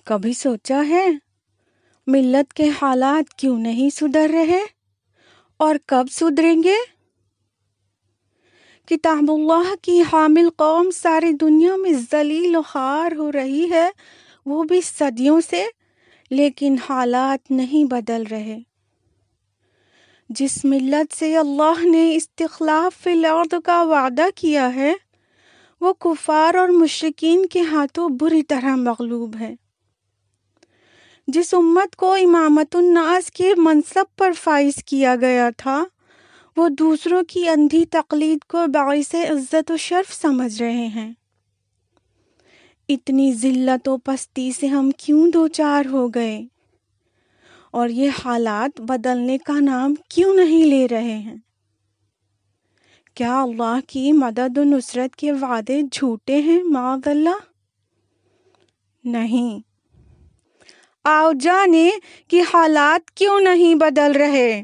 کبھی سوچا ہے ملت کے حالات کیوں نہیں سدھر رہے اور کب سدھریں گے؟ کتاب اللہ کی حامل قوم ساری دنیا میں ذلیل و خوار ہو رہی ہے، وہ بھی صدیوں سے، لیکن حالات نہیں بدل رہے۔ جس ملت سے اللہ نے استخلاف فی الارض کا وعدہ کیا ہے، وہ کفار اور مشرکین کے ہاتھوں بری طرح مغلوب ہے۔ جس امت کو امامت الناس کے منصب پر فائز کیا گیا تھا، وہ دوسروں کی اندھی تقلید کو باعث عزت و شرف سمجھ رہے ہیں۔ اتنی ذلت و پستی سے ہم کیوں دوچار ہو گئے اور یہ حالات بدلنے کا نام کیوں نہیں لے رہے ہیں؟ کیا اللہ کی مدد و نصرت کے وعدے جھوٹے ہیں معاذ اللہ؟ نہیں۔ آؤ جانے کہ حالات کیوں نہیں بدل رہے۔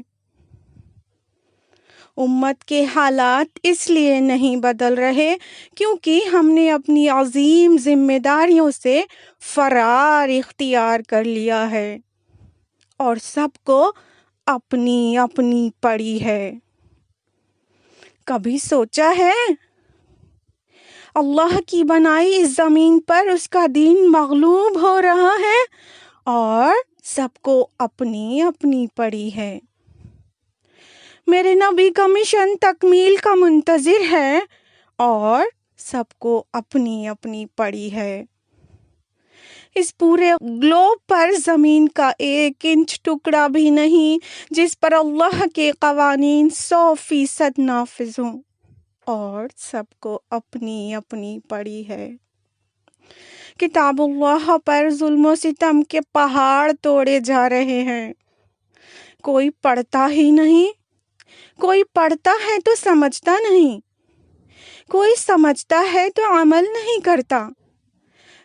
امت کے حالات اس لیے نہیں بدل رہے کیونکہ ہم نے اپنی عظیم ذمہ داریوں سے فرار اختیار کر لیا ہے اور سب کو اپنی اپنی پڑی ہے۔ کبھی سوچا ہے اللہ کی بنائی اس زمین پر اس کا دین مغلوب ہو رہا ہے اور سب کو اپنی اپنی پڑی ہے۔ میرے نبی کا مشن تکمیل کا منتظر ہے اور سب کو اپنی اپنی پڑی ہے۔ اس پورے گلوب پر زمین کا 1 انچ ٹکڑا بھی نہیں جس پر اللہ کے قوانین 100% نافذ ہوں اور سب کو اپنی اپنی پڑی ہے۔ کتاب اللہ پر ظلم و ستم کے پہاڑ توڑے جا رہے ہیں۔ کوئی پڑھتا ہی نہیں، کوئی پڑھتا ہے تو سمجھتا نہیں، کوئی سمجھتا ہے تو عمل نہیں کرتا،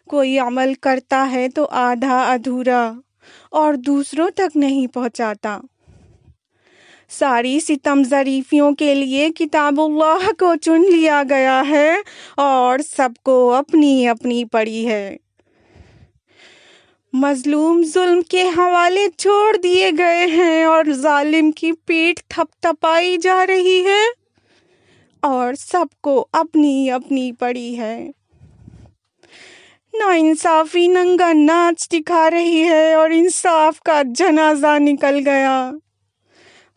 کوئی عمل کرتا ہے تو آدھا ادھورا اور دوسروں تک نہیں پہنچاتا۔ ساری ستم ظریفیوں کے لیے کتاب اللہ کو چن لیا گیا ہے اور سب کو اپنی اپنی پڑی ہے۔ مظلوم ظلم کے حوالے چھوڑ دیے گئے ہیں اور ظالم کی پیٹھ تھپ تھپائی جا رہی ہے اور سب کو اپنی اپنی پڑی ہے۔ ناانصافی ننگا ناچ دکھا رہی ہے اور انصاف کا جنازہ نکل گیا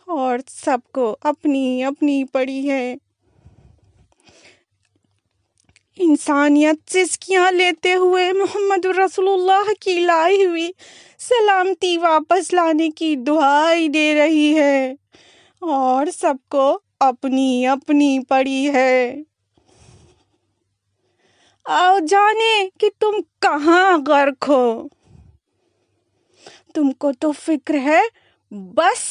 اور سب کو اپنی اپنی پڑی ہے۔ انسانیت سسکیاں لیتے ہوئے محمد رسول اللہ کی لائی ہوئی سلامتی واپس لانے کی دعائی دے رہی ہے اور سب کو اپنی اپنی پڑی ہے۔ آؤ جانے کہ تم کہاں غرق ہو۔ تم کو تو فکر ہے بس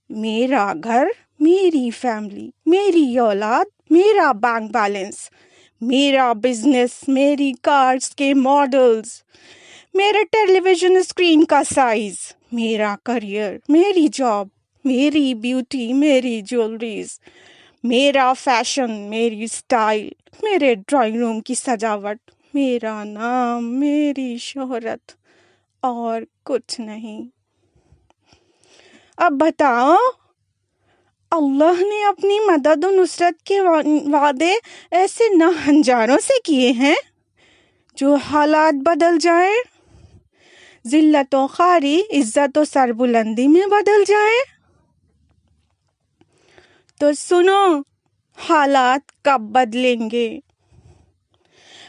میرا گھر، میری فیملی، میری اولاد، میرا بینک بیلنس، میرا بزنس، میری کارز کے ماڈلز، میرے ٹیلی ویژن اسکرین کا سائز، میرا کریئر، میری جاب، میری بیوٹی، میری جیولریز، میرا فیشن، میری سٹائل، میرے ڈرائنگ روم کی سجاوٹ، میرا نام، میری شہرت اور کچھ نہیں۔ اب بتاؤ، اللہ نے اپنی مدد و نصرت کے وعدے ایسے ناہنجاروں سے کیے ہیں جو حالات بدل جائیں، ذلت و خواری عزت و سربلندی میں بدل جائے؟ تو سنو، حالات کب بدلیں گے؟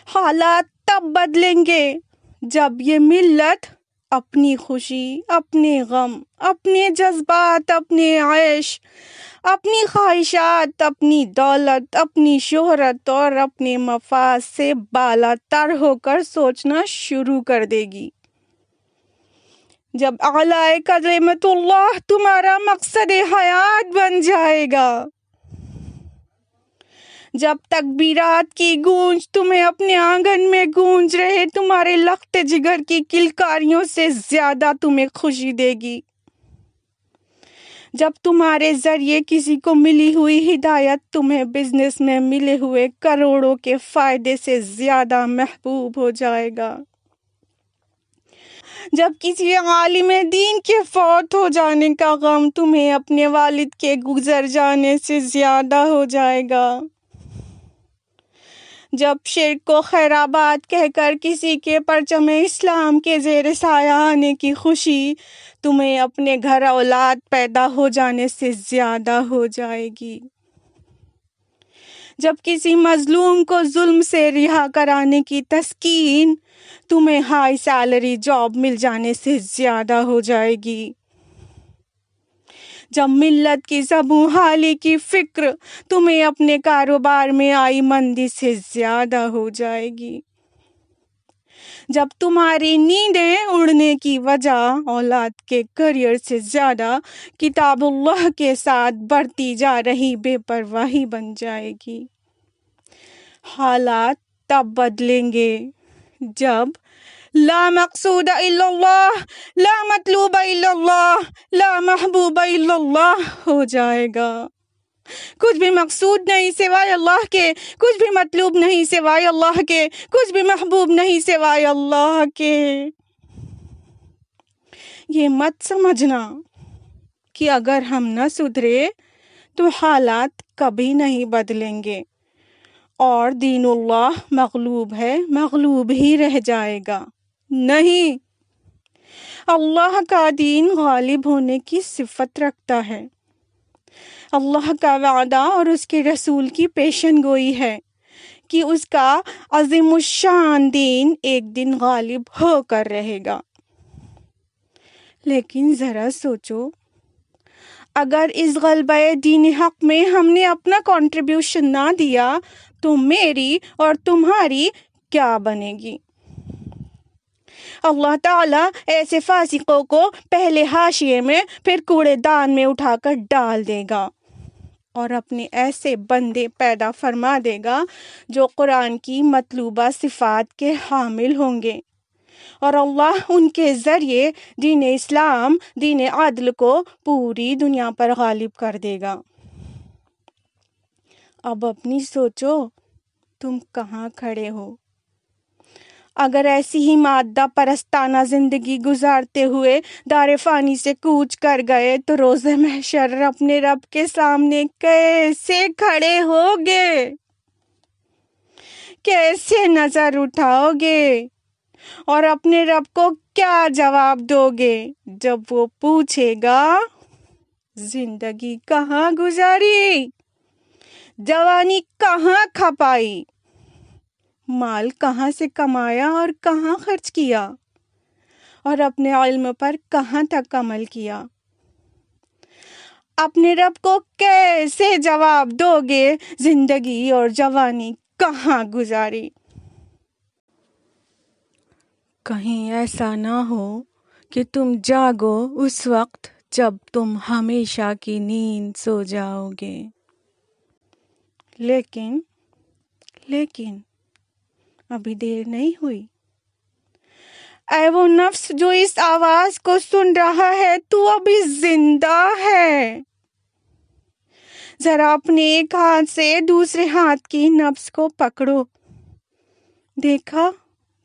حالات تب بدلیں گے جب یہ ملت اپنی خوشی، اپنے غم، اپنے جذبات، اپنے عیش، اپنی خواہشات، اپنی دولت، اپنی شہرت اور اپنے مفاد سے بالا تر ہو کر سوچنا شروع کر دے گی۔ جب اعلی کلمت اللہ تمہارا مقصد حیات بن جائے گا، جب تکبیرات کی گونج تمہیں اپنے آنگن میں گونج رہے تمہارے لخت جگر کی کلکاریوں سے زیادہ تمہیں خوشی دے گی، جب تمہارے ذریعے کسی کو ملی ہوئی ہدایت تمہیں بزنس میں ملے ہوئے کروڑوں کے فائدے سے زیادہ محبوب ہو جائے گا، جب کسی عالم دین کے فوت ہو جانے کا غم تمہیں اپنے والد کے گزر جانے سے زیادہ ہو جائے گا۔ جب شرک کو خیرآباد کہہ کر کسی کے پرچم اسلام کے زیر سایہ آنے کی خوشی تمہیں اپنے گھر اولاد پیدا ہو جانے سے زیادہ ہو جائے گی۔ جب کسی مظلوم کو ظلم سے رہا کرانے کی تسکین تمہیں ہائی سیلری جاب مل جانے سے زیادہ ہو جائے گی۔ جب ملت کی زبوں حالی کی فکر تمہیں اپنے کاروبار میں آئی مندی سے زیادہ ہو جائے گی۔ جب تمہاری نیندیں اڑنے کی وجہ اولاد کے کریئر سے زیادہ کتاب اللہ کے ساتھ بڑھتی جا رہی بے پرواہی بن جائے گی۔ حالات تب بدلیں گے جب لا مقصود الا اللہ، لا مطلوب الا اللہ، لا محبوب الا اللہ ہو جائے گا۔ کچھ بھی مقصود نہیں سوائے اللہ کے، کچھ بھی مطلوب نہیں سوائے اللہ کے، کچھ بھی محبوب نہیں سوائے اللہ کے۔ یہ مت سمجھنا کہ اگر ہم نہ سدھرے تو حالات کبھی نہیں بدلیں گے اور دین اللہ مغلوب ہے، مغلوب ہی رہ جائے گا۔ نہیں، اللہ کا دین غالب ہونے کی صفت رکھتا ہے۔ اللہ کا وعدہ اور اس کے رسول کی پیشن گوئی ہے کہ اس کا عظیم الشان دین ایک دن غالب ہو کر رہے گا۔ لیکن ذرا سوچو، اگر اس غلبہ دین حق میں ہم نے اپنا کنٹریبیوشن نہ دیا تو میری اور تمہاری کیا بنے گی؟ اللہ تعالیٰ ایسے فاسقوں کو پہلے حاشیے میں پھر کوڑے دان میں اٹھا کر ڈال دے گا اور اپنے ایسے بندے پیدا فرما دے گا جو قرآن کی مطلوبہ صفات کے حامل ہوں گے، اور اللہ ان کے ذریعے دین اسلام، دین عدل کو پوری دنیا پر غالب کر دے گا۔ اب اپنی سوچو، تم کہاں کھڑے ہو؟ اگر ایسی ہی مادہ پرستانہ زندگی گزارتے ہوئے دار فانی سے کوچ کر گئے تو روز محشر اپنے رب کے سامنے کیسے کھڑے ہوگے؟ کیسے نظر اٹھاؤ گے اور اپنے رب کو کیا جواب دو گے جب وہ پوچھے گا زندگی کہاں گزاری، جوانی کہاں کھپائی، مال کہاں سے کمایا اور کہاں خرچ کیا، اور اپنے علم پر کہاں تک عمل کیا؟ اپنے رب کو کیسے جواب دو گے زندگی اور جوانی کہاں گزاری؟ کہیں ایسا نہ ہو کہ تم جاگو اس وقت جب تم ہمیشہ کی نیند سو جاؤ گے۔ لیکن ابھی دیر نہیں ہوئی۔ اے وہ نفس جو اس آواز کو سن رہا ہے، تو ابھی زندہ ہے۔ ذرا اپنے ایک ہاتھ سے دوسرے ہاتھ کی نبض کو پکڑو، دیکھا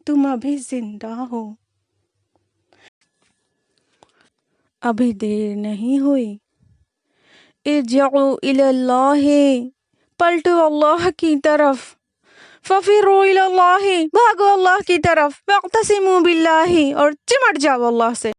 تم ابھی زندہ ہو۔ ابھی دیر نہیں ہوئی۔ ارجعوا الی اللہ، پلٹو اللہ کی طرف، ففروا الی اللہ، بھاگو اللہ کی طرف، واعتصموا باللہ، اور چمٹ جاؤ اللہ سے۔